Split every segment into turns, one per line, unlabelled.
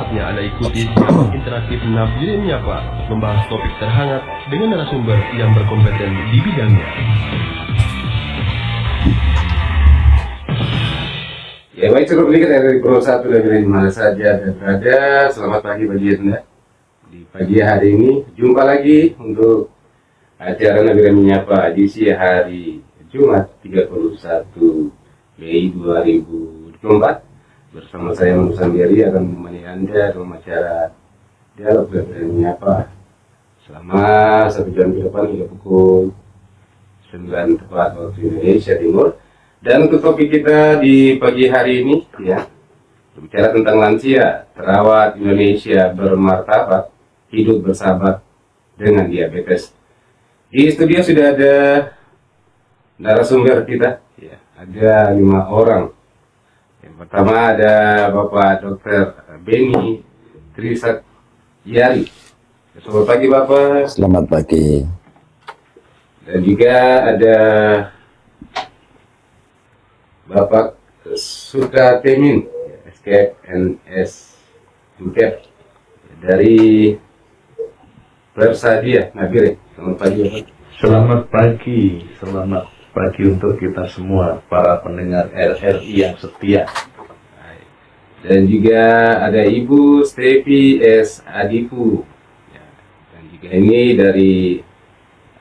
Saatnya Anda ikuti siaran interaktif Nabire Menyapa, membahas topik terhangat dengan narasumber yang berkompeten di bidangnya.
Ya baik, cukup sedikit dari Pro 1 dari mana saja dan berada. Selamat pagi bagi Anda. Di pagi hari ini jumpa lagi untuk acara Nabire Menyapa edisi hari Jumat 31 Mei 2024. Bersama saya Manu Sambiari akan menemani Anda dalam acara Dialog Nabire Menyapa selama 1 jam ke depan hingga pukul 9 tepat waktu Indonesia Timur. Dan untuk topik kita di pagi hari ini ya, berbicara tentang lansia, terawat Indonesia bermartabat, hidup bersahabat dengan diabetes. Di studio sudah ada narasumber kita ya, ada 5 orang. Yang pertama ada Bapak Dr. Beni Trisatyari. Selamat pagi Bapak.
Selamat pagi.
Dan juga ada Bapak Sukatemin, SKNS MKF dari Persadia Nabire. Selamat pagi Bapak.
Selamat pagi untuk kita semua para pendengar RRI yang setia.
Dan juga ada Ibu Stevi S. Adipu ya, dan juga ini dari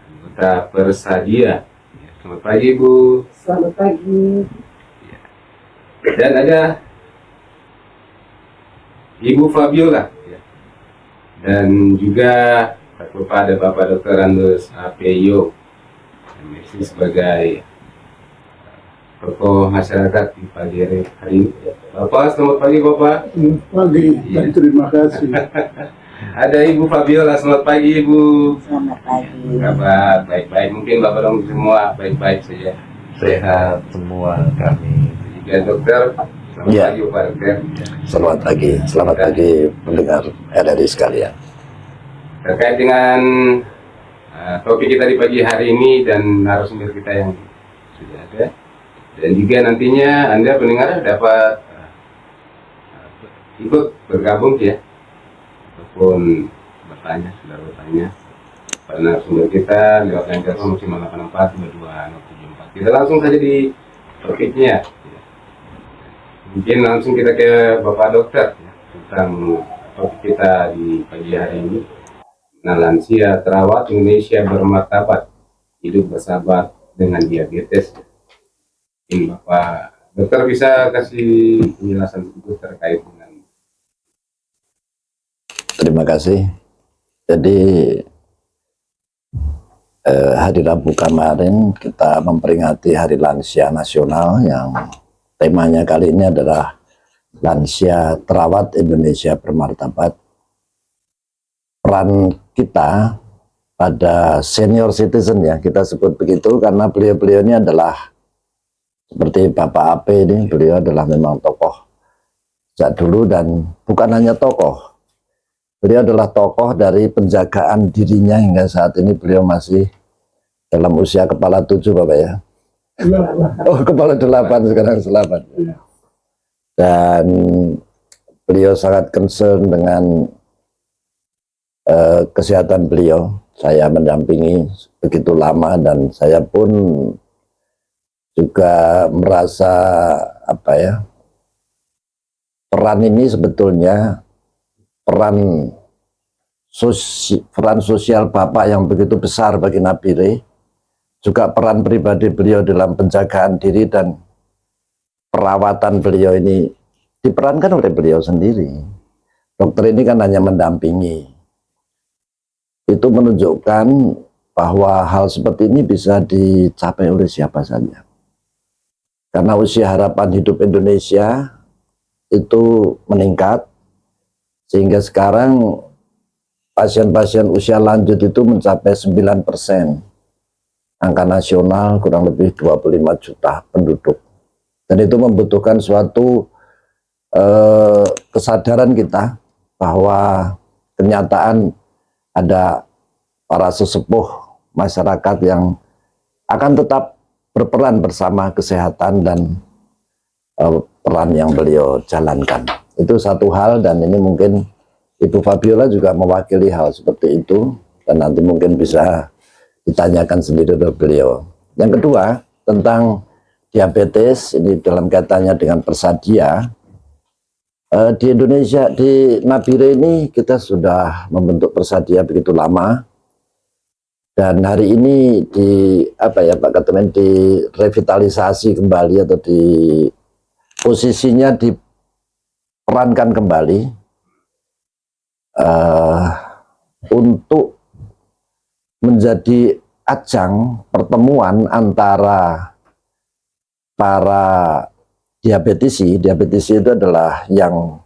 anggota Persadia ya, selamat pagi Bu.
Selamat pagi.
Ya. Dan ada Ibu Fabiola ya. Dan juga tak lupa ada Bapak Dr. Andes Apeyo MSc sebagai tokoh masyarakat di pagi hari ini. Bapak, selamat pagi Bapak.
Pagi,
Iya.
terima kasih.
Ada Ibu Fabiola, selamat pagi Ibu.
Selamat pagi.
Kabar baik-baik, mungkin Bapak dong semua baik-baik saja.
Sehat semua kami.
Juga dokter, selamat
Ya.
pagi Pak Dokter.
Selamat pagi pendengar RRI sekalian.
Terkait dengan topik kita di pagi hari ini dan narasumber kita yang sudah ada, dan juga nantinya Anda pendengar dapat ikut bergabung ya, ataupun bertanya, sudah bertanya pada narasumber kita lewat line telepon 0864 22 074. Kita langsung saja di topiknya. Mungkin langsung kita ke Bapak Dokter ya, tentang topik kita di pagi hari ini. Nah, lansia terawat Indonesia bermartabat, hidup bersahabat dengan diabetes. Ini Bapak Dokter bisa kasih penjelasan sedikit terkait dengan.
Terima kasih. Jadi hari Rabu kemarin kita memperingati Hari Lansia Nasional yang temanya kali ini adalah Lansia Terawat Indonesia Bermartabat. Peran kita pada senior citizen ya, kita sebut begitu karena beliau-beliau ini adalah seperti Bapak AP ini, beliau adalah memang tokoh sejak dulu dan bukan hanya tokoh, beliau adalah tokoh dari penjagaan dirinya hingga saat ini beliau masih dalam usia kepala 7 Bapak ya. Oh kepala 8 sekarang 8. Dan beliau sangat concern dengan kesehatan beliau. Saya mendampingi begitu lama dan saya pun juga merasa peran ini sebetulnya peran sosial Bapak yang begitu besar bagi Nabire, juga peran pribadi beliau dalam penjagaan diri dan perawatan beliau ini diperankan oleh beliau sendiri. Dokter ini kan hanya mendampingi. Itu menunjukkan bahwa hal seperti ini bisa dicapai oleh siapa saja. Karena usia harapan hidup Indonesia itu meningkat, sehingga sekarang pasien-pasien usia lanjut itu mencapai 9%. Angka nasional kurang lebih 25 juta penduduk. Dan itu membutuhkan suatu kesadaran kita bahwa kenyataan ada para sesepuh masyarakat yang akan tetap berperan bersama kesehatan dan peran yang beliau jalankan. Itu satu hal, dan ini mungkin Ibu Fabiola juga mewakili hal seperti itu, dan nanti mungkin bisa ditanyakan sendiri oleh beliau. Yang kedua, tentang diabetes, ini dalam kaitannya dengan Persadia. Di Indonesia, di Nabire ini kita sudah membentuk Persadia begitu lama, dan hari ini Pak Ketua direvitalisasi kembali atau di posisinya diperankan kembali untuk menjadi ajang pertemuan antara para diabetisi. Diabetisi itu adalah yang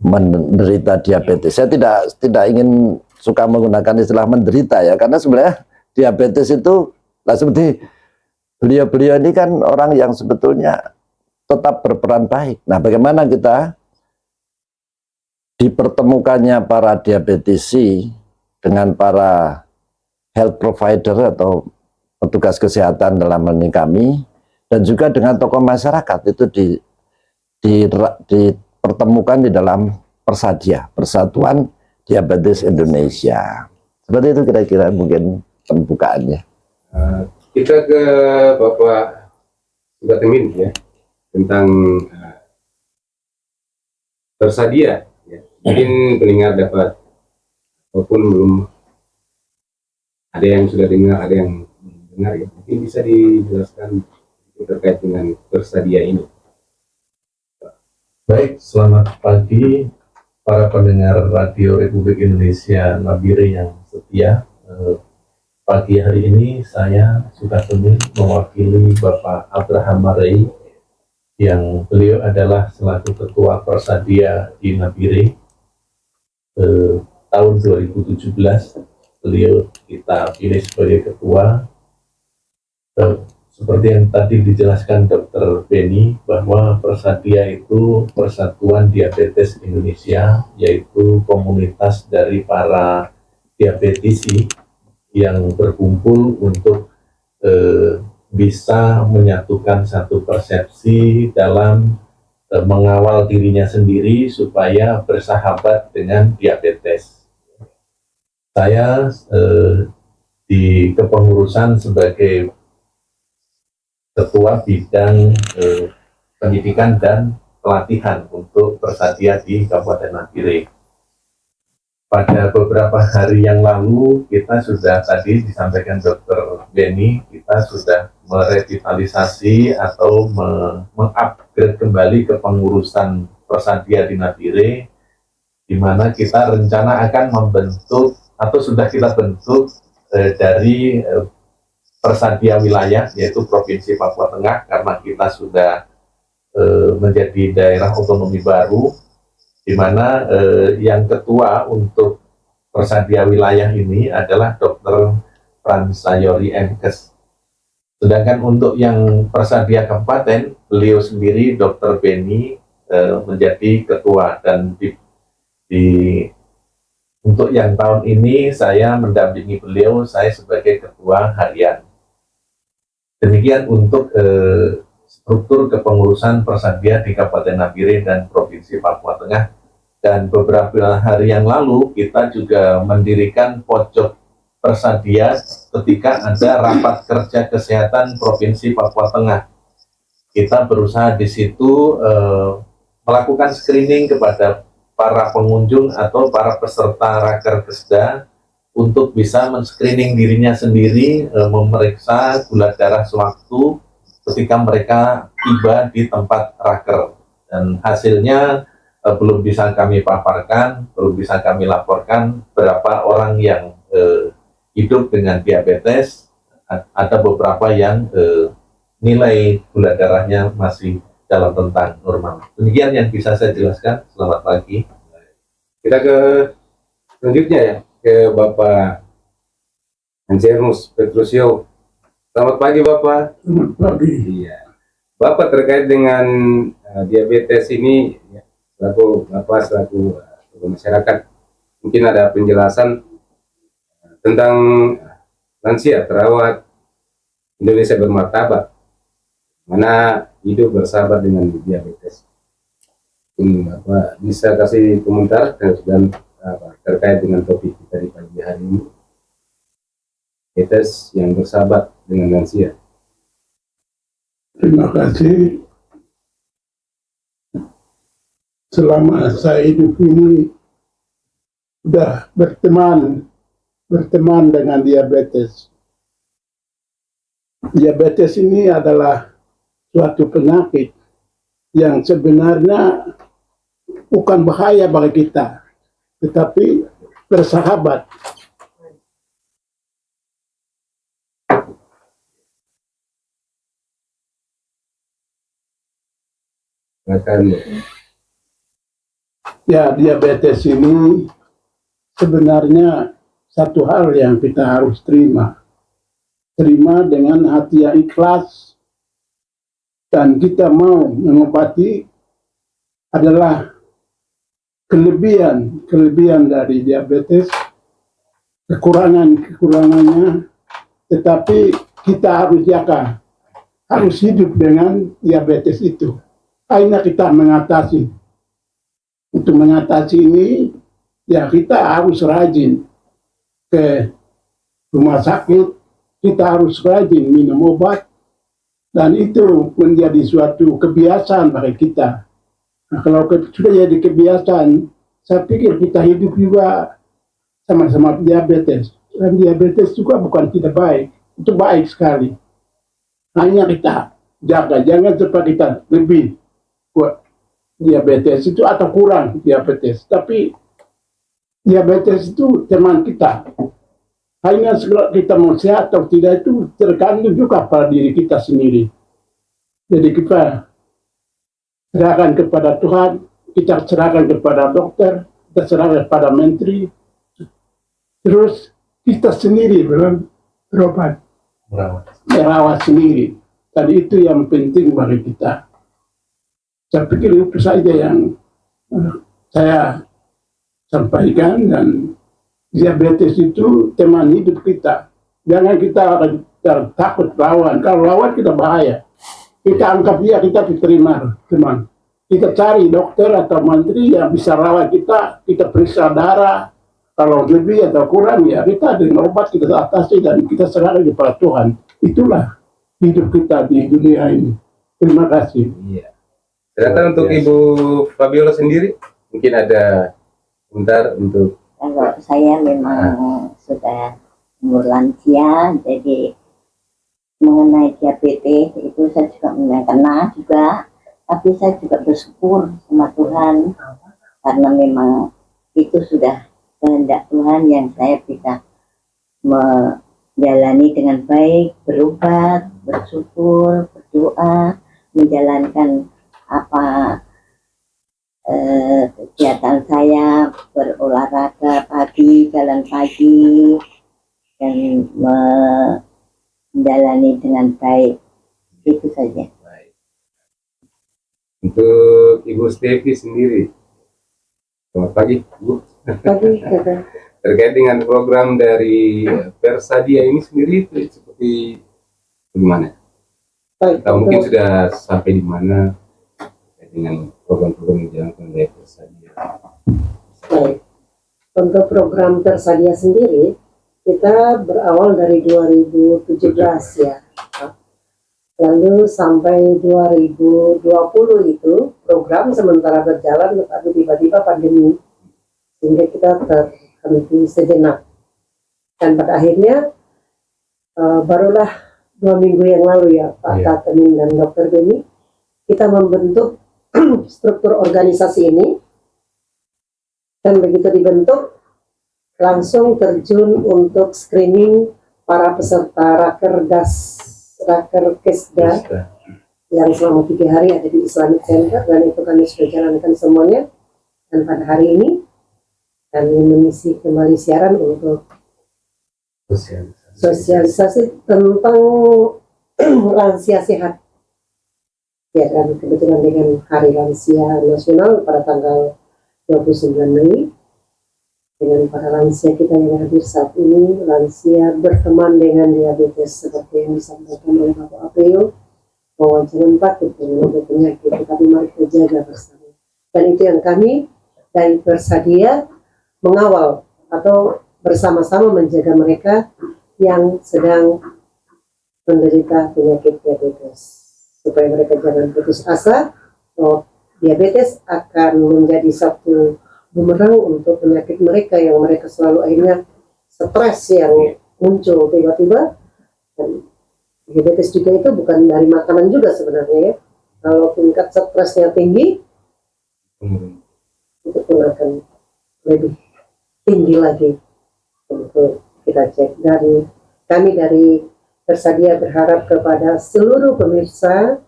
menderita diabetes. Saya tidak ingin suka menggunakan istilah menderita ya, karena sebenarnya diabetes itu seperti beliau-beliau ini kan orang yang sebetulnya tetap berperan baik. Nah, bagaimana kita dipertemukannya para diabetisi dengan para health provider atau petugas kesehatan dalam hal ini kami, dan juga dengan tokoh masyarakat itu dipertemukan di dalam Persadia, Persatuan Diabetes Indonesia. Seperti itu kira-kira mungkin pembukaannya.
Kita ke Bapak Sugatimin ya, tentang Persadia. Ya. Mungkin pendengar dapat, walaupun belum ada yang sudah dengar, ada yang belum dengar ya, mungkin bisa dijelaskan terkait dengan Persadia ini.
Baik, selamat pagi para pendengar Radio Republik Indonesia Nabire yang setia. Pagi hari ini saya Sugatimin mewakili Bapak Abraham Marei, yang beliau adalah selaku Ketua Persadia di Nabire. Tahun 2017 beliau kita pilih sebagai ketua. Seperti yang tadi dijelaskan Dr. Beni, bahwa Persadia itu Persatuan Diabetes Indonesia, yaitu komunitas dari para diabetisi yang berkumpul untuk bisa menyatukan satu persepsi dalam mengawal dirinya sendiri supaya bersahabat dengan diabetes. Saya di kepengurusan sebagai Ketua Bidang Pendidikan dan Pelatihan untuk Persadia di Kabupaten Nabire. Pada beberapa hari yang lalu kita sudah tadi disampaikan Dr. Beni, kita sudah merevitalisasi atau mengupgrade kembali kepengurusan Persadia di Nabire, di mana kita rencana akan membentuk atau sudah kita bentuk dari Persadia wilayah, yaitu Provinsi Papua Tengah, karena kita sudah menjadi daerah otonomi baru, di mana yang ketua untuk Persadia wilayah ini adalah Dr. Pransayori MKes. Sedangkan untuk yang Persadia Kabupaten, beliau sendiri Dr. Beni menjadi ketua, dan untuk yang tahun ini saya mendampingi beliau, saya sebagai ketua harian. Demikian untuk struktur kepengurusan Persadia di Kabupaten Nabire dan Provinsi Papua Tengah. Dan beberapa hari yang lalu kita juga mendirikan pojok Persadia ketika ada rapat kerja kesehatan Provinsi Papua Tengah. Kita berusaha di situ melakukan screening kepada para pengunjung atau para peserta Raker Kesda untuk bisa men-screening dirinya sendiri, memeriksa gula darah sewaktu ketika mereka tiba di tempat Raker. Dan hasilnya belum bisa kami paparkan, belum bisa kami laporkan berapa orang yang hidup dengan diabetes. Ada beberapa yang nilai gula darahnya masih dalam rentang normal. Demikian yang bisa saya jelaskan. Selamat pagi.
Kita ke selanjutnya ya, ke Bapak Ansermus Petrusio. Selamat pagi Bapak.
Selamat pagi.
Iya. Bapak terkait dengan diabetes ini, ya, selaku masyarakat, mungkin ada penjelasan tentang lansia terawat Indonesia bermartabat, mana hidup bersahabat dengan diabetes. Ini Bapak bisa kasih komentar dan terkait dengan topik kita di pagi hari ini, diabetes yang bersahabat dengan lansia.
Terima kasih. Selama saya hidup ini sudah berteman dengan diabetes. Diabetes ini adalah suatu penyakit yang sebenarnya bukan bahaya bagi kita, tetapi bersahabat. Ya, diabetes ini sebenarnya satu hal yang kita harus terima. Terima dengan hati yang ikhlas, dan kita mau mengobati adalah kelebihan dari diabetes, kekurangannya, tetapi kita harus jaga, harus hidup dengan diabetes itu. Akhirnya kita mengatasi. Untuk mengatasi ini, ya kita harus rajin ke rumah sakit, kita harus rajin minum obat, dan itu menjadi suatu kebiasaan bagi kita. Nah, kalau sudah jadi kebiasaan, saya pikir kita hidup juga sama-sama diabetes. Dan diabetes juga bukan tidak baik, itu baik sekali. Hanya kita jaga, jangan sampai kita lebih kuat diabetes itu atau kurang diabetes. Tapi diabetes itu teman kita. Hanya kita mau sehat atau tidak itu tergantung juga pada diri kita sendiri. Jadi kita serahkan kepada Tuhan, kita serahkan kepada dokter, kita serahkan kepada menteri, terus kita sendiri belum berobat, merawat sendiri. Dan itu yang penting bagi kita. Saya pikir itu saja yang saya sampaikan, dan diabetes itu teman hidup kita. Jangan kita takut lawan. Kalau lawan kita bahaya. Kita anggap dia, kita diterima teman. Kita cari dokter atau menteri yang bisa rawat kita, kita periksa darah. Kalau lebih atau kurang ya kita dengan obat kita atasi dan kita serahkan kepada Tuhan. Itulah hidup kita di dunia ini. Terima kasih.
Iya. Silakan untuk Ibu Fabiola sendiri, mungkin ada komentar untuk.
Kalau saya memang sudah umur lansia, jadi mengenai diabetes itu saya juga kena juga, tapi saya juga bersyukur sama Tuhan karena memang itu sudah kehendak Tuhan yang saya bisa menjalani dengan baik, berobat, bersyukur, berdoa, menjalankan apa kegiatan saya, berolahraga pagi, jalan pagi, dan menjalani dengan baik. Itu saja.
Baik. Untuk Ibu Stevi sendiri, selamat pagi, Bu.
Pagi,
Terkait dengan program dari Persadia ini sendiri itu seperti bagaimana?
baik.
Atau mungkin sudah sampai di mana dengan program-program yang dijalankan oleh Persadia?
Baik. Untuk program Persadia sendiri, kita berawal dari 2017 ya. Lalu sampai 2020 itu program sementara berjalan, tapi tiba-tiba pandemi, sehingga kita terhenti sejenak. Dan pada akhirnya barulah 2 minggu yang lalu ya Pak Katemin dan Dr. Beni, kita membentuk struktur organisasi ini, dan begitu dibentuk langsung terjun untuk screening para peserta Rakerkesda yang selama 3 hari ada di Islamic Center, dan itu kami sudah jalankan semuanya. Dan pada hari ini kami mengisi kembali siaran untuk sosialisasi tentang lansia sehat. Ya, dan kebetulan dengan Hari Lansia Nasional pada tanggal 29 Mei, dengan para lansia kita yang hadir saat ini, lansia berteman dengan diabetes seperti yang disampaikan oleh Bapak Apeo, bahwa jangan takut dengan penyakit, tetapi mari kita jaga bersama. Dan itu yang kami dari Bersadia mengawal atau bersama-sama menjaga mereka yang sedang menderita penyakit diabetes, supaya mereka jangan putus asa bahwa diabetes akan menjadi satu bumerang untuk penyakit mereka yang mereka selalu akhirnya stres yang muncul tiba-tiba. Dan diabetes juga itu bukan dari makanan juga sebenarnya ya. Kalau tingkat stresnya tinggi, itu pun akan lebih tinggi lagi untuk kita cek. Dari kami dari Bersadia berharap kepada seluruh pemirsa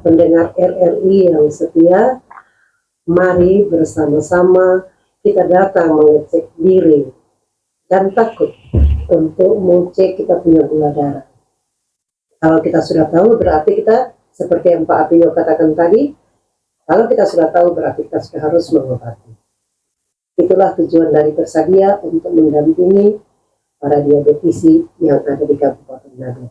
pendengar RRI yang setia, mari bersama-sama kita datang mengecek diri dan takut untuk mengecek kita punya gula darah. Kalau kita sudah tahu berarti kita seperti yang Pak Apio katakan tadi, kalau kita sudah tahu berarti kita sudah harus mengobati. Itulah tujuan dari Bersadia untuk mendampingi para diabetisi yang ada di Kabupaten Nabi.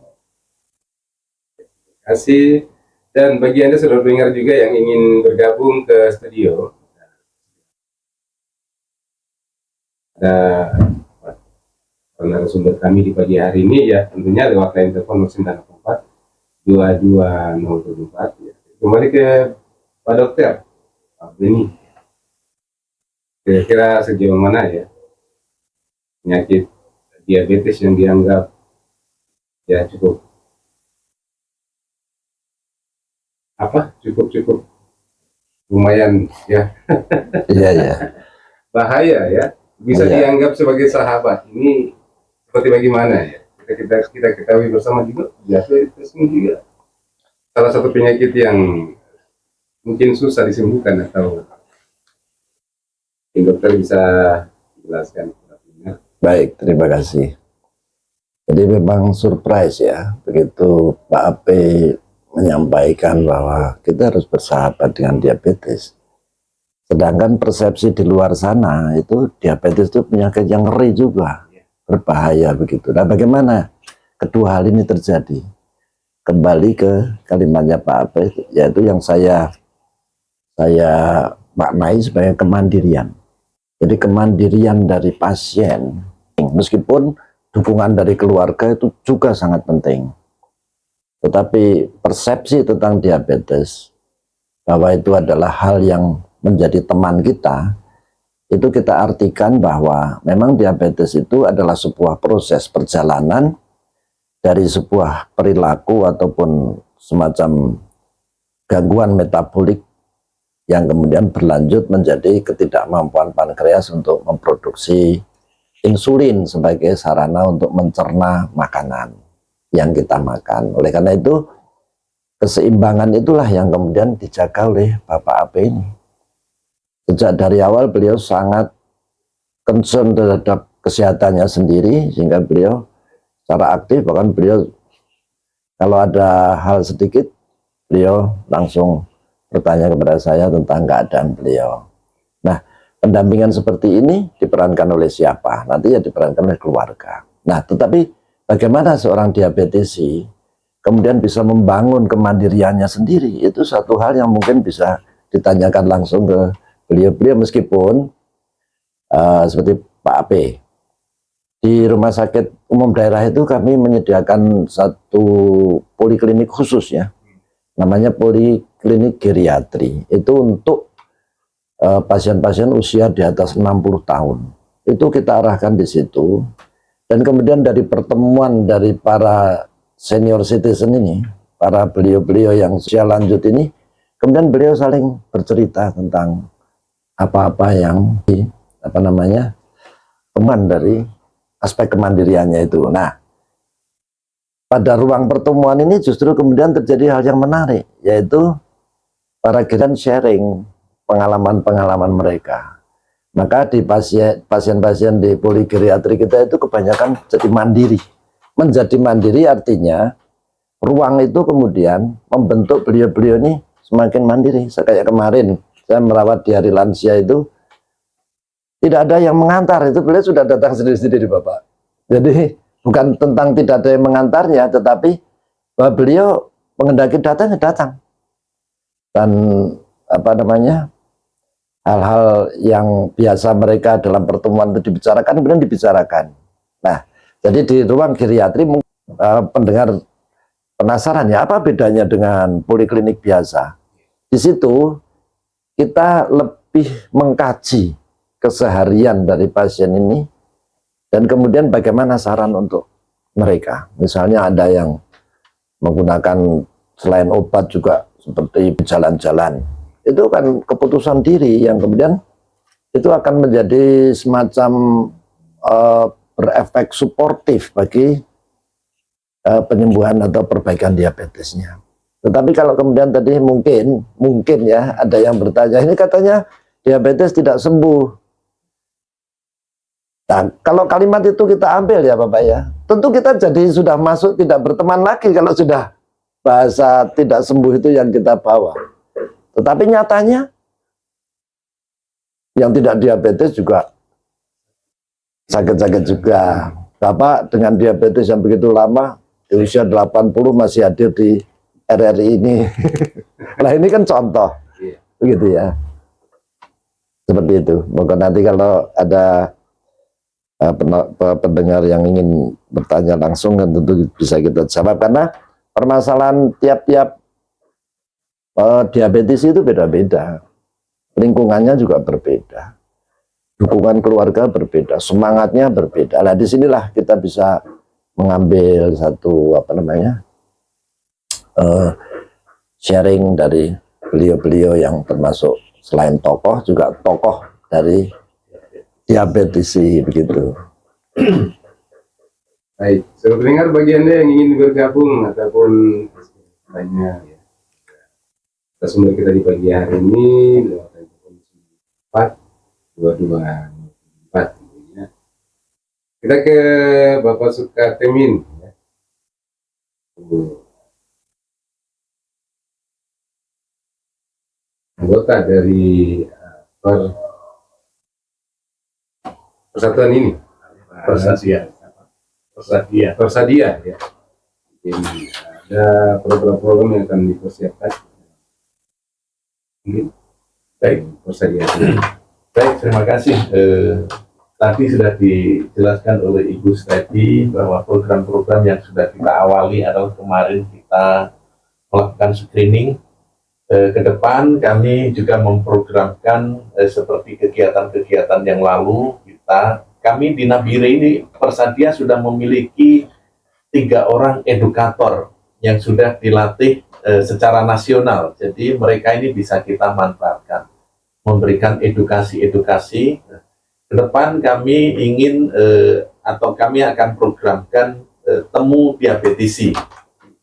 Terima kasih. Dan bagi Anda sudah dengar juga yang ingin bergabung ke studio, ada narasumber kami di pagi hari ini ya, tentunya lewat line telepon 984 22024 ya. Kembali ke Pak Dokter, Pak Beni, kira-kira sejauh mana ya penyakit diabetes yang dianggap ya cukup lumayan ya bahaya ya, bisa dianggap sebagai sahabat. Ini seperti bagaimana ya, kita ketahui bersama juga diabetes ini juga salah satu penyakit yang mungkin susah disembuhkan, atau dokter bisa jelaskan?
Baik, terima kasih. Jadi memang surprise ya, begitu Pak Ape menyampaikan bahwa kita harus bersahabat dengan diabetes. Sedangkan persepsi di luar sana itu diabetes itu penyakit yang ngeri juga, berbahaya begitu. Nah, bagaimana kedua hal ini terjadi? Kembali ke kalimatnya Pak Ape, yaitu yang saya maknai sebagai kemandirian. Jadi kemandirian dari pasien, meskipun dukungan dari keluarga itu juga sangat penting. Tetapi persepsi tentang diabetes, bahwa itu adalah hal yang menjadi teman kita, itu kita artikan bahwa memang diabetes itu adalah sebuah proses perjalanan dari sebuah perilaku ataupun semacam gangguan metabolik yang kemudian berlanjut menjadi ketidakmampuan pankreas untuk memproduksi insulin sebagai sarana untuk mencerna makanan yang kita makan. Oleh karena itu, keseimbangan itulah yang kemudian dijaga oleh Bapak Ape ini. Sejak dari awal beliau sangat concern terhadap kesehatannya sendiri, sehingga beliau secara aktif, bahkan beliau kalau ada hal sedikit, beliau langsung bertanya kepada saya tentang keadaan beliau. Nah, pendampingan seperti ini diperankan oleh siapa? Nanti ya diperankan oleh keluarga. Nah, tetapi bagaimana seorang diabetesi kemudian bisa membangun kemandiriannya sendiri? Itu satu hal yang mungkin bisa ditanyakan langsung ke beliau-beliau, meskipun seperti Pak Ape. Di Rumah Sakit Umum Daerah itu kami menyediakan satu poliklinik khusus ya. Namanya poliklinik geriatri. Itu untuk pasien-pasien usia di atas 60 tahun. Itu kita arahkan di situ. Dan kemudian dari pertemuan dari para senior citizen ini, para beliau-beliau yang usia lanjut ini, kemudian beliau saling bercerita tentang apa-apa yang teman dari aspek kemandiriannya itu. Nah, pada ruang pertemuan ini justru kemudian terjadi hal yang menarik, yaitu para giliran sharing pengalaman-pengalaman mereka. Maka di pasien-pasien di poligeriatri kita itu kebanyakan jadi mandiri. Menjadi mandiri artinya ruang itu kemudian membentuk beliau-beliau ini semakin mandiri. Kayak kemarin saya merawat di hari lansia itu, tidak ada yang mengantar, itu beliau sudah datang sendiri-sendiri Bapak. Jadi bukan tentang tidak ada yang mengantarnya, tetapi bahwa beliau mengendaki datang ya datang. Dan apa namanya, hal-hal yang biasa mereka dalam pertemuan itu dibicarakan, kemudian dibicarakan. Nah, jadi di ruang geriatri pendengar penasaran ya apa bedanya dengan poliklinik biasa. Di situ kita lebih mengkaji keseharian dari pasien ini dan kemudian bagaimana saran untuk mereka. Misalnya ada yang menggunakan selain obat juga seperti jalan-jalan. Itu kan keputusan diri yang kemudian itu akan menjadi semacam berefek suportif bagi penyembuhan atau perbaikan diabetesnya. Tetapi kalau kemudian tadi mungkin ya ada yang bertanya, ini katanya diabetes tidak sembuh. Nah, kalau kalimat itu kita ambil ya Bapak ya, tentu kita jadi sudah masuk tidak berteman lagi kalau sudah bahasa tidak sembuh itu yang kita bawa. Tetapi nyatanya yang tidak diabetes juga sakit-sakit juga. Bapak dengan diabetes yang begitu lama di usia 80 masih hadir di RRI ini. Nah ini kan contoh, begitu ya. Seperti itu. Maka nanti kalau ada pendengar yang ingin bertanya langsung kan tentu bisa kita jawab, karena permasalahan tiap-tiap diabetes itu beda-beda, lingkungannya juga berbeda, dukungan keluarga berbeda, semangatnya berbeda. Nah disinilah kita bisa mengambil satu sharing dari beliau-beliau yang termasuk selain tokoh juga tokoh dari diabetesi begitu.
Baik, saya dengar bagi Anda yang ingin bergabung ataupun tanya ya. Sumber kita di pagi hari ini lewat telepon 42224 ya. Kita ke Bapak Sukatemin ya. Anggota dari persatuan ini, Persadia ya. Jadi ada program-program yang akan dipersiapkan.
Baik, baik, terima kasih. Tadi sudah dijelaskan oleh Ibu Steti bahwa program-program yang sudah kita awali adalah kemarin kita melakukan screening. Ke depan kami juga memprogramkan seperti kegiatan-kegiatan yang lalu kami di Nabire ini Persadia sudah memiliki 3 orang edukator yang sudah dilatih secara nasional. Jadi mereka ini bisa kita manfaatkan, memberikan edukasi-edukasi. Ke depan kami ingin atau kami akan programkan temu diabetesi.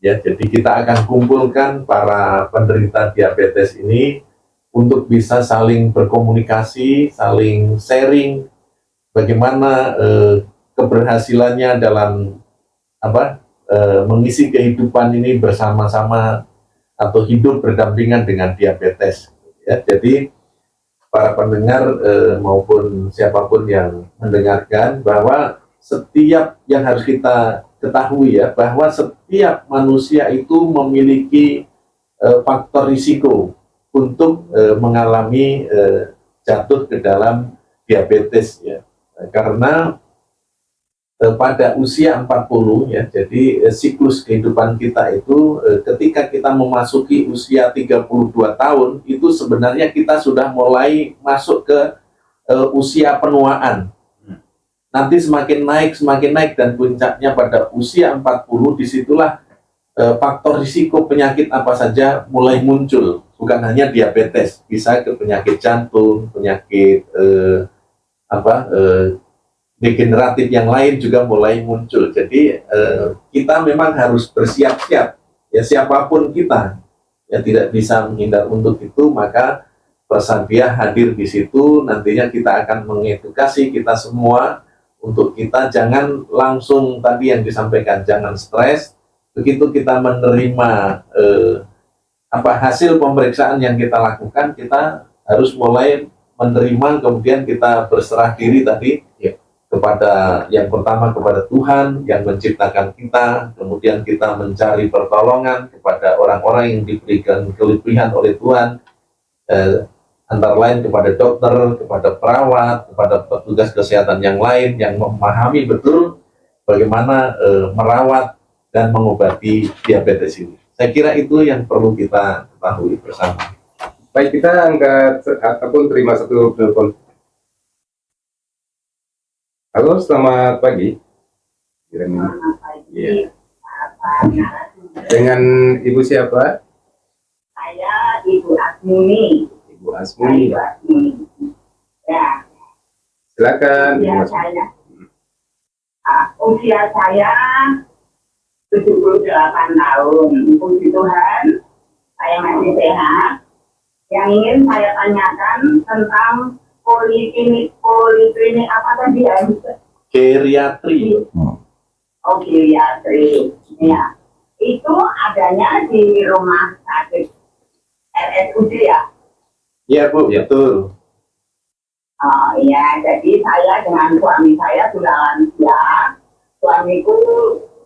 Ya, jadi kita akan kumpulkan para penderita diabetes ini untuk bisa saling berkomunikasi, saling sharing bagaimana keberhasilannya dalam mengisi kehidupan ini bersama-sama atau hidup berdampingan dengan diabetes. Ya, jadi para pendengar maupun siapapun yang mendengarkan bahwa setiap yang harus kita ketahui ya, bahwa setiap manusia itu memiliki faktor risiko untuk mengalami jatuh ke dalam diabetes ya. Karena pada usia 40 ya, jadi siklus kehidupan kita itu ketika kita memasuki usia 32 tahun itu sebenarnya kita sudah mulai masuk ke usia penuaan. Nanti semakin naik dan puncaknya pada usia 40, disitulah faktor risiko penyakit apa saja mulai muncul. Bukan hanya diabetes, bisa ke penyakit jantung, penyakit degeneratif yang lain juga mulai muncul. Jadi kita memang harus bersiap-siap ya, siapapun kita ya, tidak bisa menghindar untuk itu. Maka Persadia hadir di situ. Nantinya kita akan mengedukasi kita semua untuk kita jangan langsung tadi yang disampaikan, jangan stres. Begitu kita menerima hasil pemeriksaan yang kita lakukan, kita harus mulai menerima, kemudian kita berserah diri tadi ya, kepada yang pertama kepada Tuhan yang menciptakan kita, kemudian kita mencari pertolongan kepada orang-orang yang diberikan kelebihan oleh Tuhan, antara lain kepada dokter, kepada perawat, kepada petugas kesehatan yang lain yang memahami betul bagaimana merawat dan mengobati diabetes ini. Saya kira itu yang perlu kita ketahui bersama.
Baik, kita angkat ataupun terima satu telepon. Halo, selamat pagi. Iya. Dengan Ibu siapa?
Saya Ibu Asmuni.
Ibu Asmuni.
Ya,
Silakan.
usia
Ibu Asmuni.
saya. Usia saya 78 tahun. Puji Tuhan, saya masih sehat. Yang ingin saya tanyakan tentang poliklinik apa tadi ya?
Geriatri.
Oh, geriatri. Ya. Itu adanya di rumah sakit RSUD ya?
Iya Bu, betul.
Oh iya, jadi saya dengan suami saya sudah lansia. Suamiku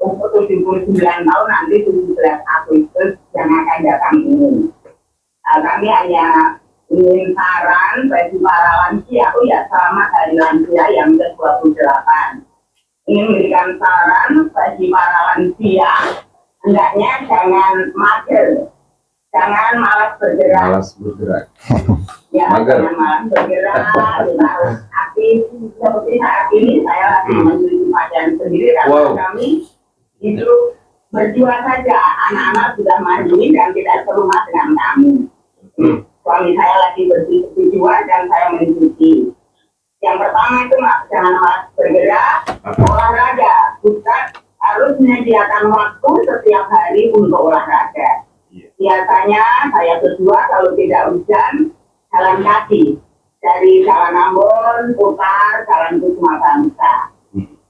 umur 79 tahun, nanti 17 Agustus yang akan datang ini. Kami hanya ingin saran bagi para lansia, selamat hari lansia yang ke-28. Ingin memberikan saran bagi para lansia, hendaknya jangan mager, jangan malas bergerak.
Malas bergerak.
Ya,
Mager.
jangan malas bergerak, kita harus aktif. Seperti saat ini saya lagi menyusun badan sendiri karena
Wow.
kami itu berdua saja, anak-anak sudah mandiri dan tidak serumah dengan kami. Suami saya lagi berdua dan saya mengikuti. Yang pertama itu jangan malas bergerak, olahraga. Kita harus menyediakan waktu setiap hari untuk olahraga. Biasanya saya berdua kalau tidak hujan, jalan kaki. Dari Jalan Ambon, putar, Jalan Kusuma Bangsa.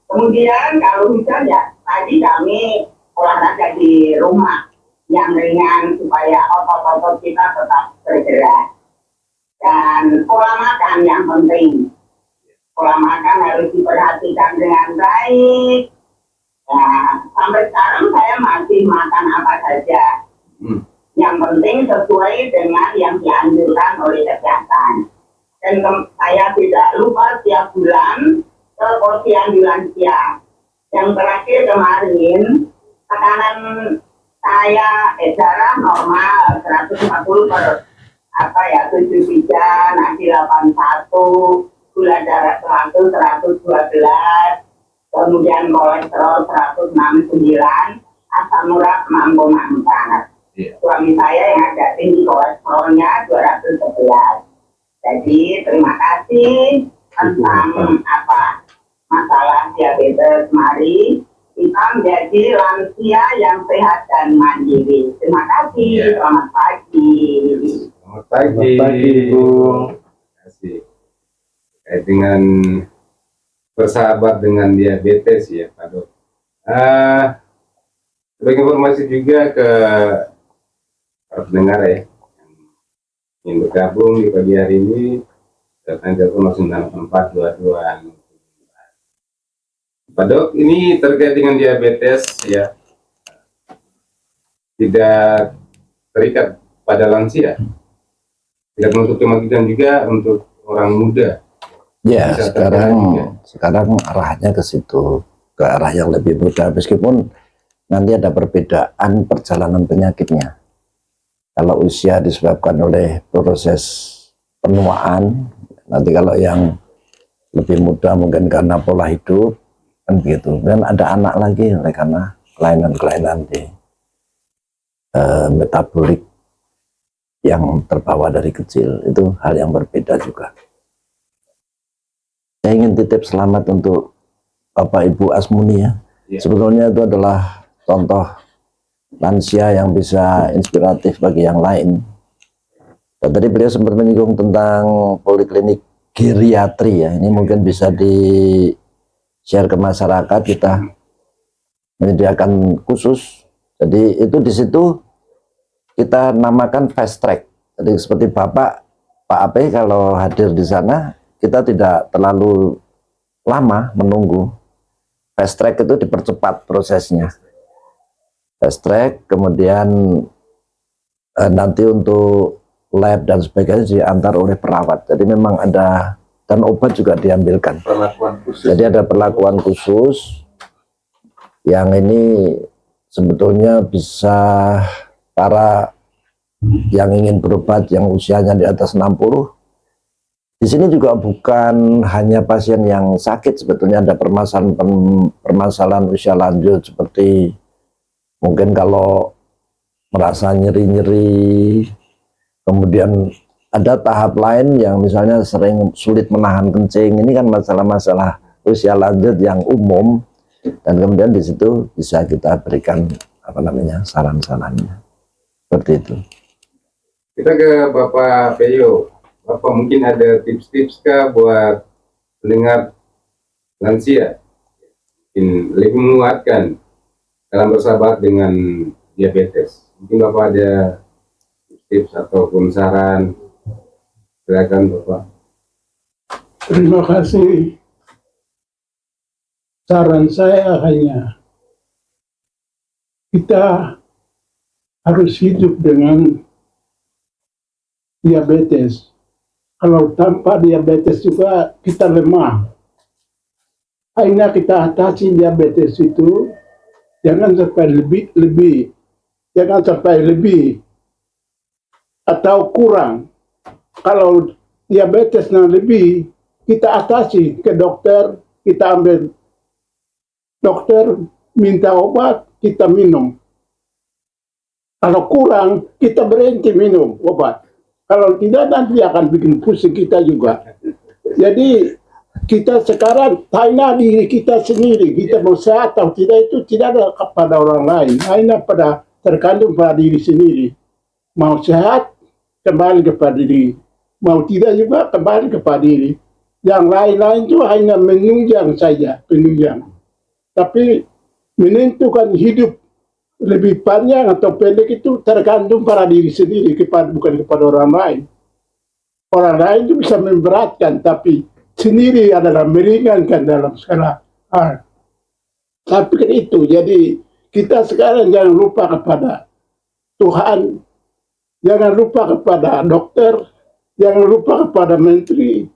Kemudian kalau hujan ya, tadi kami olahraga di rumah yang ringan supaya otot-otot kita tetap bergerak. Dan pola makan yang penting. Pola makan harus diperhatikan dengan baik. Nah, sampai sekarang saya masih makan apa saja. Yang penting sesuai dengan yang dianjurkan oleh kesehatan. Dan saya tidak lupa setiap bulan ke posyandu lansia. Yang terakhir kemarin, tekanan saya darah normal 140 per 73, nasi 81, gula darah 112, kemudian kolesterol 169, asam urat 6,4. Suami saya yang agak tinggi kolesterolnya 211. Jadi terima kasih tentang masalah diabetes. Mari kita menjadi lansia yang sehat dan mandiri. Terima kasih. Selamat pagi.
Selamat pagi.
Selamat pagi, Bu.
Terima kasih. Terkait dengan bersahabat dengan diabetes ya, Pak Dok. Sebagai informasi juga ke para pendengar ya, yang bergabung di pagi hari ini, datang telepon 98422. Pak Dok, ini terkait dengan diabetes ya, tidak terikat pada lansia, tidak menutup kemungkinan juga untuk orang muda.
Ya,
Bisa terkait juga.
sekarang arahnya ke situ, ke arah yang lebih mudah, meskipun nanti ada perbedaan perjalanan penyakitnya. Kalau usia disebabkan oleh proses penuaan, nanti kalau yang lebih muda mungkin karena pola hidup, kan begitu. Dan ada anak lagi oleh karena kelainan-kelainan di metabolik yang terbawa dari kecil, itu hal yang berbeda juga. Saya ingin titip selamat untuk Bapak Ibu Asmuni ya. Sebetulnya itu adalah contoh lansia yang bisa inspiratif bagi yang lain. Dan tadi beliau sempat menyinggung tentang poliklinik geriatri ya. Ini mungkin bisa di share ke masyarakat, kita menyediakan khusus. Jadi itu di situ kita namakan fast track. Jadi seperti Pak Ape kalau hadir di sana, kita tidak terlalu lama menunggu. Fast track itu dipercepat prosesnya. Fast track, kemudian nanti untuk lab dan sebagainya diantar oleh perawat. Jadi memang ada, dan obat juga diambilkan.
Perlakuan khusus.
Jadi ada perlakuan khusus yang ini sebetulnya bisa para yang ingin berobat yang usianya di atas 60. Di sini juga bukan hanya pasien yang sakit, sebetulnya ada permasalahan usia lanjut seperti mungkin kalau merasa nyeri-nyeri, kemudian ada tahap lain yang misalnya sering sulit menahan kencing. Ini kan masalah-masalah usia lanjut yang umum, dan kemudian di situ bisa kita berikan saran-sarannya seperti itu.
Kita ke Bapak Peyo. Bapak mungkin ada tips-tips kah buat pendengar lansia mungkin lebih menguatkan dalam bersahabat dengan diabetes? Mungkin Bapak ada tips ataupun saran, silakan Bapak.
Terima kasih. Saran saya hanya kita harus hidup dengan diabetes. Kalau tanpa diabetes juga kita lemah. Hanya kita atasi diabetes itu, jangan sampai lebih atau kurang. Kalau diabetesnya lebih, kita atasi ke dokter, kita ambil dokter minta obat, kita minum. Kalau kurang, kita berhenti minum obat. Kalau tidak, nanti akan bikin pusing kita juga. Jadi kita sekarang tanya diri kita sendiri, kita mau sehat atau tidak itu tidak ada kepada orang lain, hanya tergantung pada diri sendiri. Mau sehat, kembali kepada diri. Mau tidak juga, kembali kepada diri. Yang lain-lain itu hanya menunjang saja, penunjang. Tapi menentukan hidup lebih panjang atau pendek itu tergantung pada diri sendiri, bukan kepada orang lain. Orang lain itu bisa memberatkan, tapi sendiri adalah meringankan dalam segala hal. Tapi kan itu, jadi kita sekarang jangan lupa kepada Tuhan, jangan lupa kepada dokter, jangan lupa kepada menteri,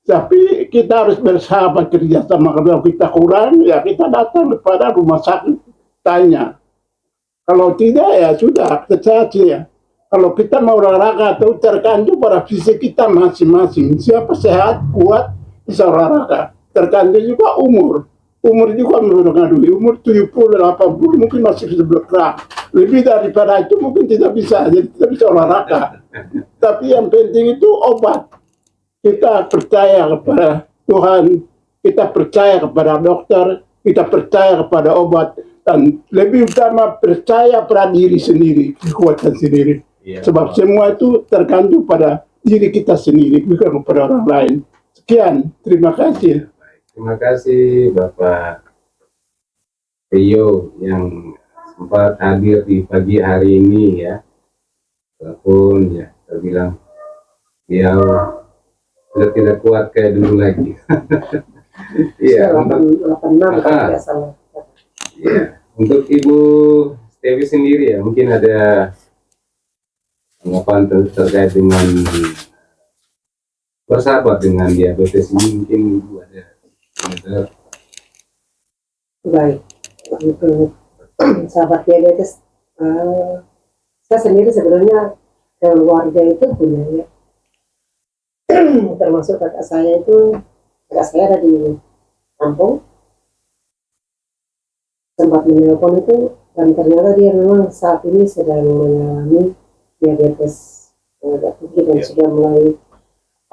tapi kita harus bersahabat kerjasama. Kalau kita kurang, ya kita datang kepada rumah sakit, tanya. Kalau tidak, ya sudah, saja. Kalau kita mau olahraga atau tergantung pada fisik kita masing-masing. Siapa sehat, kuat, bisa olahraga. Tergantung juga umur. Umur juga mempengaruhi. Umur 70, 80 mungkin masih bisa bergerak. Lebih daripada itu mungkin tidak bisa. Jadi tidak bisa olahraga. Tapi yang penting itu obat. Kita percaya kepada Tuhan. Kita percaya kepada dokter. Kita percaya kepada obat. Dan lebih utama percaya pada diri sendiri, kekuatan sendiri. Sebab semua itu tergantung pada diri kita sendiri, bukan kepada orang lain. Sekian, terima kasih.
Terima kasih Bapak Peyo yang sempat hadir di pagi hari ini ya. Walaupun ya terbilang dia sudah tidak kuat kayak dulu lagi. Iya.
86 kalau tidak salah.
Ya, untuk Ibu Stevi sendiri ya, mungkin ada tanggapan terkait dengan bersahabat dengan diabetes ini, mungkin Ibu ada.
Baik, untuk sahabat diabetes, saya sendiri sebenarnya keluarga itu punya ya. Termasuk kakak saya ada di Lampung. Sempat menelpon itu, dan ternyata dia memang saat ini sedang mengalami diabetes tinggi dan sudah mulai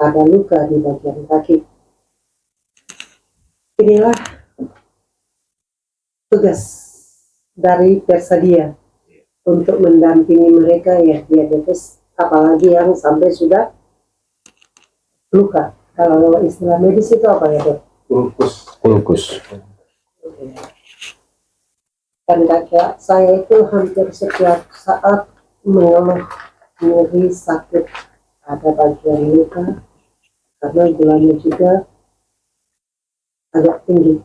ada luka di bagian kaki. Inilah tugas dari Persadia untuk mendampingi mereka yang diabetes, apalagi yang sampai sudah luka. Kalau istilah medis itu apa ya, Dok?
Ulkus.
Dan kakak saya itu hampir setiap saat mengeluh nyeri, sakit, ada bagian luka karena gulanya juga agak tinggi.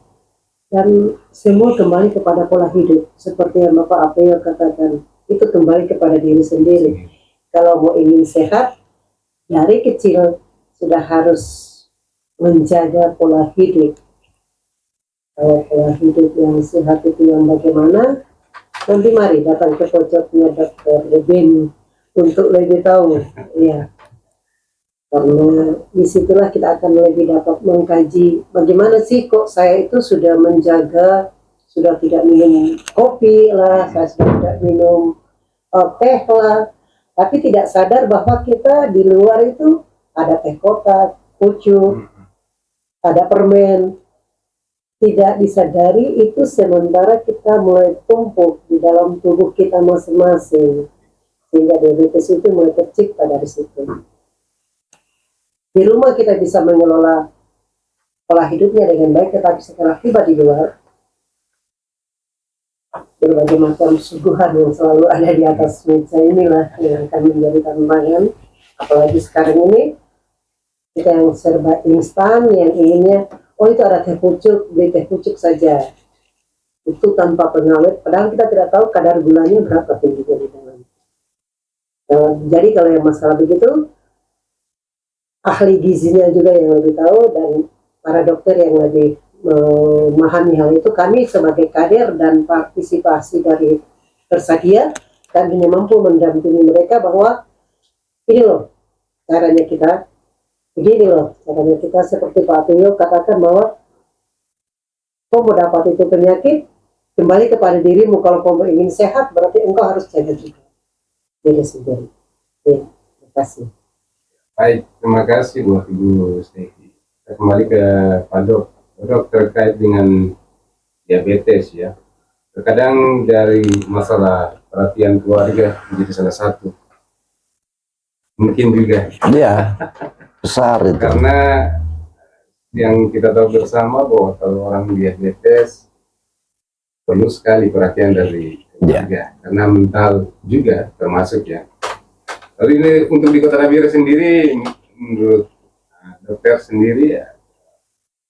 Dan semua kembali kepada pola hidup. Seperti yang Bapak Apeo katakan, itu kembali kepada diri sendiri. Kalau mau ingin sehat, dari kecil sudah harus menjaga pola hidup. Kalau pola hidup yang sehat itu yang bagaimana, nanti mari datang ke pojoknya Dr. Eben untuk lebih tahu. Ya, karena disitulah kita akan lebih dapat mengkaji bagaimana sih kok saya itu sudah menjaga, sudah tidak minum kopi lah, saya sudah tidak minum teh lah, tapi tidak sadar bahwa kita di luar itu ada teh kotak, pucuk, ada permen. Tidak disadari itu sementara kita mulai tumpuk di dalam tubuh kita masing-masing, sehingga diabetes itu mulai tercipta dari situ. Di rumah kita bisa mengelola pola hidupnya dengan baik, tetapi setelah tiba di luar, berbagai macam suguhan yang selalu ada di atas meja inilah yang akan menjadi tantangan. Apalagi sekarang ini kita yang serba instan, yang inginnya oh itu ada teh pucuk, beli teh pucuk saja, itu tanpa pengawet, padahal kita tidak tahu kadar gulanya berapa tingginya di dalam. Jadi kalau yang masalah begitu, ahli gizinya juga yang lebih tahu, dan para dokter yang lebih memahami hal itu. Kami sebagai kader dan partisipasi dari Persadia, kami hanya mampu mendampingi mereka bahwa ini loh caranya kita, begini loh caranya kita, seperti Pak Tio katakan bahwa kau mau dapat itu penyakit, kembali kepada dirimu. Kalau kau ingin sehat, berarti engkau harus jaga juga diri sendiri. Ya, terima kasih.
Baik, terima kasih buat Ibu Stefi. Kita kembali ke Pak Dok. Dok, terkait dengan diabetes ya. Terkadang dari masalah perhatian keluarga menjadi salah satu. Mungkin juga.
Iya, besar itu.
Karena yang kita tahu bersama bahwa kalau orang diabetes perlu sekali perhatian dari keluarga. Karena mental juga termasuk ya. Tapi ini untuk di Kota Nabire sendiri, menurut dokter sendiri ya,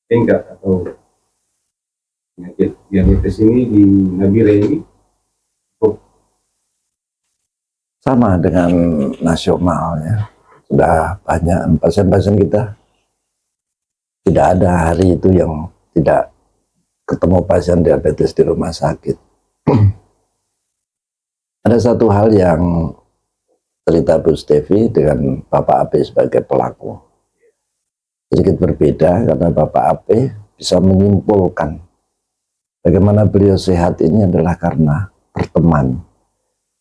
tingkat atau penyakit diabetes ini di Nabire ini
Sama dengan nasional ya. Sudah banyak pasien-pasien kita. Tidak ada hari itu yang tidak ketemu pasien diabetes di rumah sakit. Ada satu hal yang cerita Bu Stefi dengan Bapak Ape sebagai pelaku. Sedikit berbeda karena Bapak Ape bisa menyimpulkan bagaimana beliau sehat ini adalah karena berteman.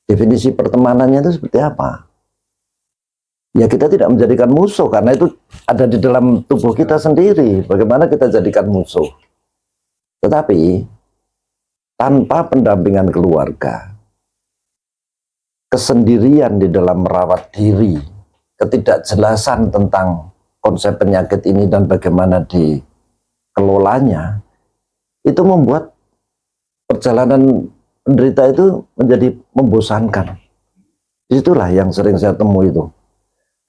Definisi pertemanannya itu seperti apa? Ya kita tidak menjadikan musuh karena itu ada di dalam tubuh kita sendiri. Bagaimana kita jadikan musuh? Tetapi tanpa pendampingan keluarga, kesendirian di dalam merawat diri, ketidakjelasan tentang konsep penyakit ini dan bagaimana dikelolanya, itu membuat perjalanan penderita itu menjadi membosankan. Itulah yang sering saya temui itu.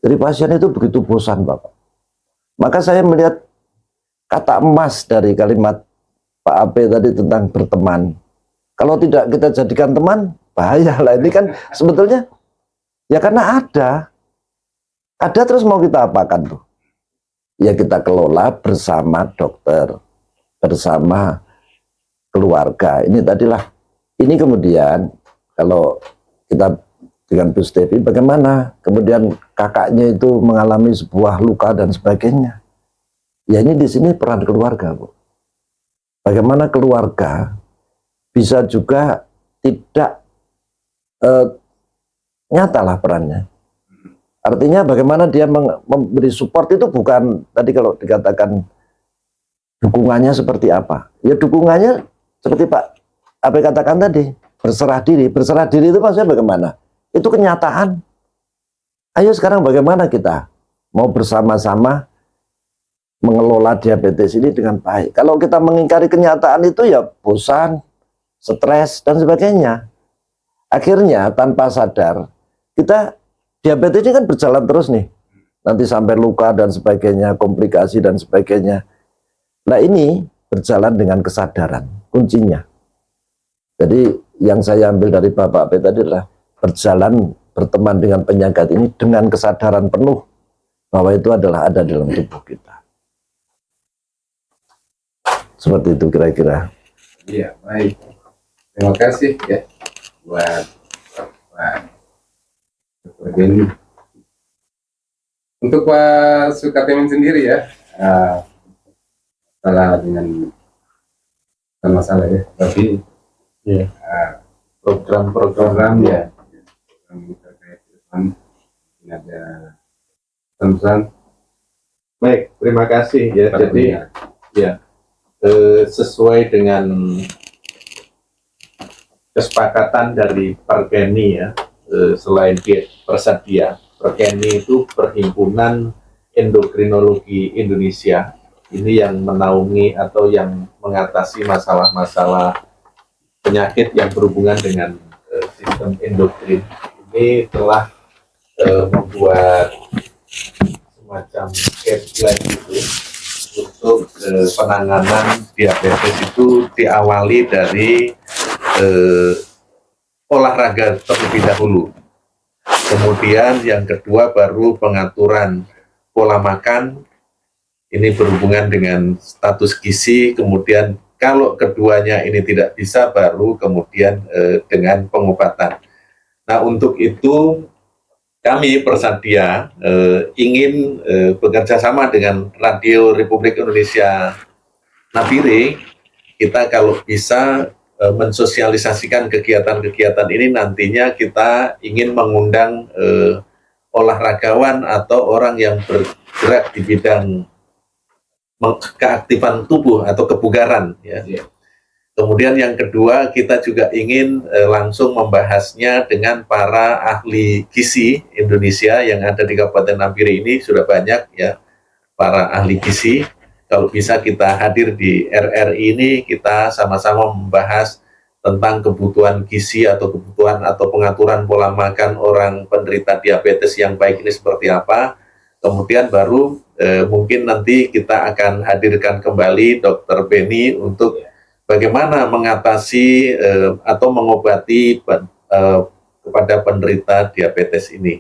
Jadi pasien itu begitu bosan, Bapak. Maka saya melihat kata emas dari kalimat Pak Ape tadi tentang berteman. Kalau tidak kita jadikan teman, bahaya lah. Ini kan sebetulnya ya karena ada terus mau kita apakan tuh? Ya kita kelola bersama dokter, bersama keluarga. Ini tadilah. Ini kemudian kalau kita dengan Bu Stefi bagaimana kemudian kakaknya itu mengalami sebuah luka dan sebagainya. Ya ini di sini peran keluarga, Bu. Bagaimana keluarga bisa juga tidak nyatalah perannya. Artinya bagaimana dia memberi support itu bukan tadi kalau dikatakan dukungannya seperti apa. Ya dukungannya seperti Pak apa yang katakan tadi, berserah diri. Berserah diri itu maksudnya bagaimana? Itu kenyataan. Ayo sekarang bagaimana kita mau bersama-sama mengelola diabetes ini dengan baik. Kalau kita mengingkari kenyataan itu ya bosan, stres, dan sebagainya. Akhirnya tanpa sadar, kita diabetes ini kan berjalan terus nih. Nanti sampai luka dan sebagainya, komplikasi dan sebagainya. Nah ini berjalan dengan kesadaran, kuncinya. Jadi yang saya ambil dari Bapak P tadi adalah berjalan berteman dengan penyakit ini dengan kesadaran penuh bahwa itu adalah ada dalam tubuh kita. Seperti itu kira-kira.
Iya, baik. Terima kasih ya buat Pak Dr. Benny. Untuk Pak Sukatemin sendiri ya, salah dengan bukan masalah ya, tapi
Iya.
program ya, program terkait depan ini ada pesan.
Baik, terima kasih ya. Jadi ya sesuai dengan kesepakatan dari Perkeni ya, selain Persadia, Perkeni itu Perhimpunan Endokrinologi Indonesia. Ini yang menaungi atau yang mengatasi masalah-masalah penyakit yang berhubungan dengan sistem endokrin. Ini telah membuat semacam guideline itu untuk penanganan diabetes itu diawali dari olahraga terlebih dahulu. Kemudian yang kedua baru pengaturan pola makan, ini berhubungan dengan status gizi, kemudian kalau keduanya ini tidak bisa baru kemudian dengan pengobatan. Nah untuk itu kami Persadia ingin bekerja sama dengan Radio Republik Indonesia Nabire. Kita kalau bisa mensosialisasikan kegiatan-kegiatan ini, nantinya kita ingin mengundang olahragawan atau orang yang bergerak di bidang keaktifan tubuh atau kebugaran ya. Kemudian yang kedua kita juga ingin langsung membahasnya dengan para ahli gizi Indonesia yang ada di Kabupaten Nabire ini. Sudah banyak ya para ahli gizi. Kalau bisa kita hadir di RRI ini, kita sama-sama membahas tentang kebutuhan gizi atau kebutuhan atau pengaturan pola makan orang penderita diabetes yang baik ini seperti apa. Kemudian baru mungkin nanti kita akan hadirkan kembali Dr. Benny untuk bagaimana mengatasi atau mengobati kepada penderita diabetes ini.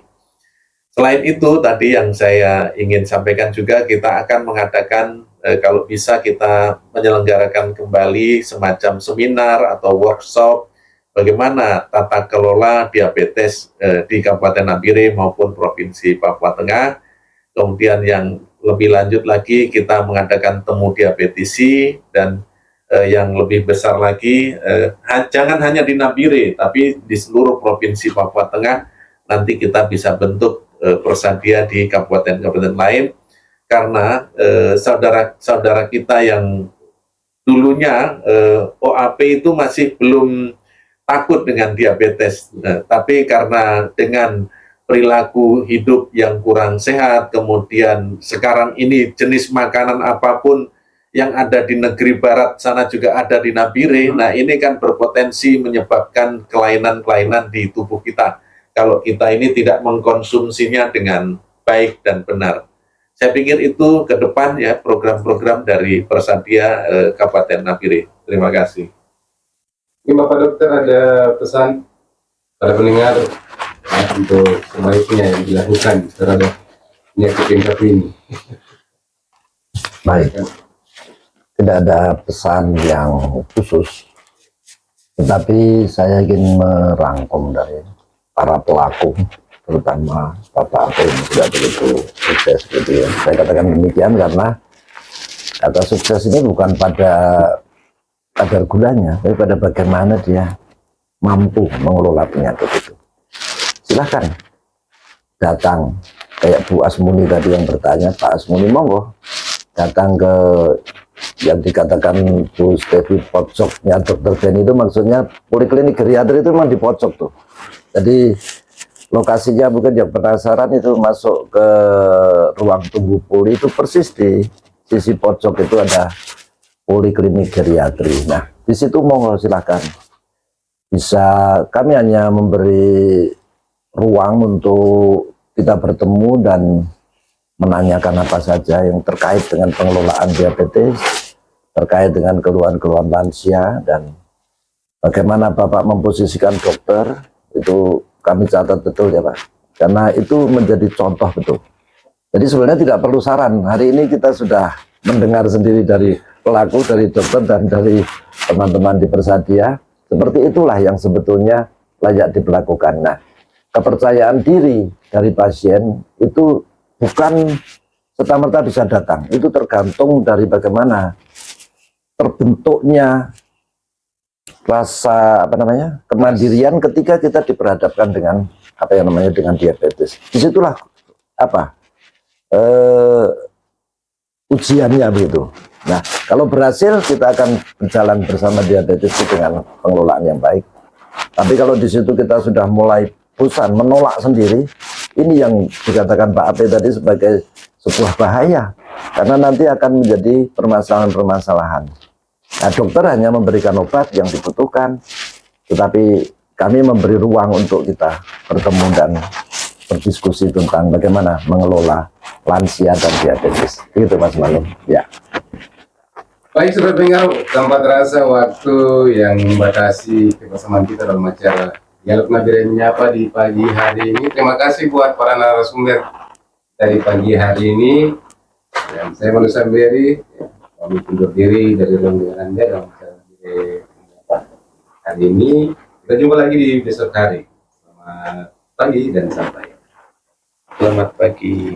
Selain itu tadi yang saya ingin sampaikan juga, kita akan mengadakan kalau bisa kita menyelenggarakan kembali semacam seminar atau workshop bagaimana tata kelola diabetes di Kabupaten Nabire maupun Provinsi Papua Tengah. Kemudian yang lebih lanjut lagi kita mengadakan temu diabetisi, dan yang lebih besar lagi jangan hanya di Nabire tapi di seluruh Provinsi Papua Tengah. Nanti kita bisa bentuk Persadia di kabupaten-kabupaten lain, karena saudara-saudara kita yang dulunya OAP itu masih belum takut dengan diabetes, tapi karena dengan perilaku hidup yang kurang sehat, kemudian sekarang ini jenis makanan apapun yang ada di negeri barat sana juga ada di Nabire. Nah ini kan berpotensi menyebabkan kelainan-kelainan di tubuh kita kalau kita ini tidak mengkonsumsinya dengan baik dan benar. Saya pikir itu ke depan ya program-program dari Persadia Kabupaten Nabire. Terima kasih.
Ini Bapak Dokter ada pesan pada pendengar untuk sebaiknya yang dilakukan terhadap penyakit yang ini.
Baik, tidak ada pesan yang khusus, tetapi saya ingin merangkum dari para pelaku, terutama Bapak P yang sudah begitu sukses gitu ya. Saya katakan demikian karena kata sukses ini bukan pada kadar gulanya, tapi pada bagaimana dia mampu mengelola penyakit itu. Silahkan datang, kayak Bu Asmuni tadi yang bertanya, Pak Asmuni monggo datang ke yang dikatakan Bu Stevi pojoknya Dr. Benny, itu maksudnya poliklinik geriatri itu memang di pojok tuh. Jadi lokasinya mungkin yang penasaran itu masuk ke ruang tunggu poli, itu persis di sisi pojok itu ada poliklinik geriatri. Nah di situ monggo silahkan, bisa kami hanya memberi ruang untuk kita bertemu dan menanyakan apa saja yang terkait dengan pengelolaan diabetes, terkait dengan keluhan-keluhan lansia dan bagaimana Bapak memposisikan dokter, itu kami catat betul ya Pak, karena itu menjadi contoh betul. Jadi sebenarnya tidak perlu saran, hari ini kita sudah mendengar sendiri dari pelaku, dari dokter dan dari teman-teman di Persadia, seperti itulah yang sebetulnya layak diberlakukan. Nah, kepercayaan diri dari pasien itu bukan serta-merta bisa datang, itu tergantung dari bagaimana terbentuknya rasa kemandirian ketika kita diperhadapkan dengan dengan diabetes. Disitulah ujiannya begitu. Nah, kalau berhasil kita akan berjalan bersama diabetes itu dengan pengelolaan yang baik. Tapi kalau di situ kita sudah mulai bosan menolak sendiri, ini yang dikatakan Pak Ape tadi sebagai sebuah bahaya, karena nanti akan menjadi permasalahan-permasalahan. Nah, dokter hanya memberikan obat yang dibutuhkan, tetapi kami memberi ruang untuk kita bertemu dan berdiskusi tentang bagaimana mengelola lansia dan diabetes. Itu Mas Manu. Ya.
Baik, Sobat Pendengar, tanpa terasa waktu yang membatasi kebersamaan kita dalam acara Dialog Nabire Menyapa di pagi hari ini. Terima kasih buat para narasumber dari pagi hari ini. Dan saya Manu Samberi, kami undur diri dari ruang dengan Anda dalam acara Nabire Menyapa hari ini. Kita jumpa lagi di besok hari. Selamat pagi dan sampai. Selamat pagi.